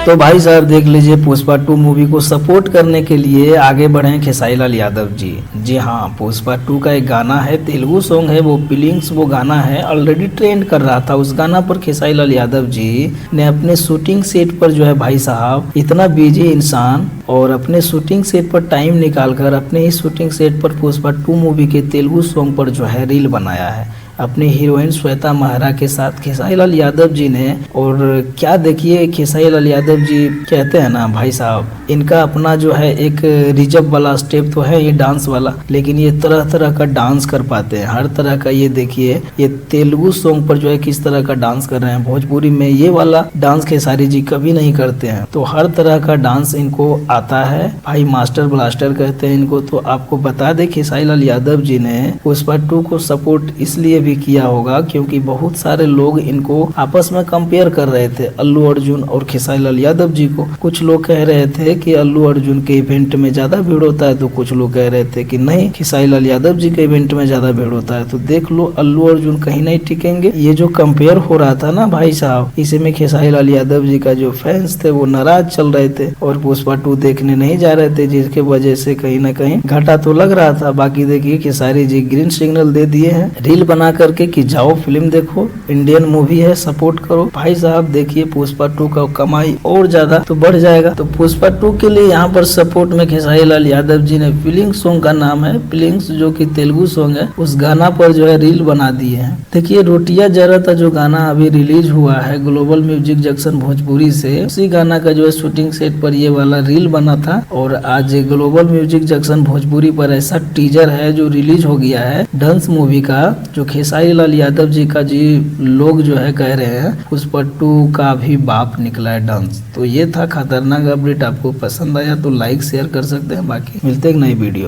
तो भाई साहब देख लीजिए, पुष्पा 2 मूवी को सपोर्ट करने के लिए आगे बढ़े हैं खेसारी लाल यादव जी। जी हाँ, पुष्पा 2 का एक गाना है, तेलुगु सॉन्ग है, वो फीलिंग्स वो गाना है, ऑलरेडी ट्रेंड कर रहा था। उस गाना पर खेसारी लाल यादव जी ने अपने शूटिंग सेट पर जो है भाई साहब, इतना बिजी इंसान और अपने शूटिंग सेट पर टाइम निकालकर अपने इस शूटिंग सेट पर पुष्पा 2 मूवी के तेलुगु सॉन्ग पर जो है रील बनाया है अपनी हीरोइन श्वेता महारा के साथ खेसारी लाल यादव जी ने। और क्या देखिए, खेसारी लाल यादव जी कहते हैं ना भाई साहब, इनका अपना जो है एक रिजर्व वाला स्टेप तो है, ये डांस वाला, लेकिन ये तरह तरह का डांस कर पाते हैं, हर तरह का। ये देखिए, ये तेलुगु सॉन्ग पर जो है किस तरह का डांस कर रहे हैं। भोजपुरी में ये वाला डांस खेसारी जी कभी नहीं करते हैं, तो हर तरह का डांस इनको आता है। भाई मास्टर ब्लास्टर कहते हैं इनको। तो आपको बता दे, खेसारी लाल यादव जी ने पुष्पा 2 को सपोर्ट इसलिए भी किया होगा क्योंकि बहुत सारे लोग इनको आपस में कंपेयर कर रहे थे, अल्लू अर्जुन और खेसारी लाल यादव जी को। कुछ लोग कह रहे थे कि अल्लू अर्जुन के इवेंट में ज्यादा भीड़ होता है, तो कुछ लोग कह रहे थे कि नहीं, खेसारी लाल यादव जी के इवेंट में ज्यादा भीड़ होता है। तो देख लो, अल्लू अर्जुन कहीं नहीं टिकेंगे। ये जो कंपेयर हो रहा था ना भाई साहब, इसी में खेसारी लाल यादव जी का जो फैंस थे वो नाराज चल रहे थे और पुष्पा 2 देखने नहीं जा रहे थे, जिसके वजह से कहीं ना कहीं घाटा तो लग रहा था। बाकी देखिए, खेसारी जी ग्रीन सिग्नल दे दिए हैं रील बना करके कि जाओ फिल्म देखो, इंडियन मूवी है, सपोर्ट करो। भाई साहब देखिए, पुष्पा 2 का कमाई और ज्यादा तो बढ़ जाएगा। तो पुष्पा 2 के लिए यहाँ पर सपोर्ट में खेसारी लाल यादव जी ने फीलिंग सॉन्ग का नाम है फीलिंग्स, जो कि तेलुगु सॉन्ग है, उस गाना पर जो है रील बना दिए हैं। देखिए, रोटिया जरा था जो गाना अभी रिलीज हुआ है ग्लोबल म्यूजिक जंक्शन भोजपुरी से, उसी गाना का जो है शूटिंग सेट पर ये वाला रील बना था। और आज ग्लोबल म्यूजिक जंक्शन भोजपुरी पर ऐसा टीजर है जो रिलीज हो गया है डांस मूवी का, जो खेसारी लाल यादव जी का जी लोग जो है कह रहे हैं पुष्पा 2 का भी बाप निकला है डांस। तो ये था खतरनाक अपडेट। आपको पसंद आया तो लाइक शेयर कर सकते हैं। बाकी मिलते हैं एक नई वीडियो।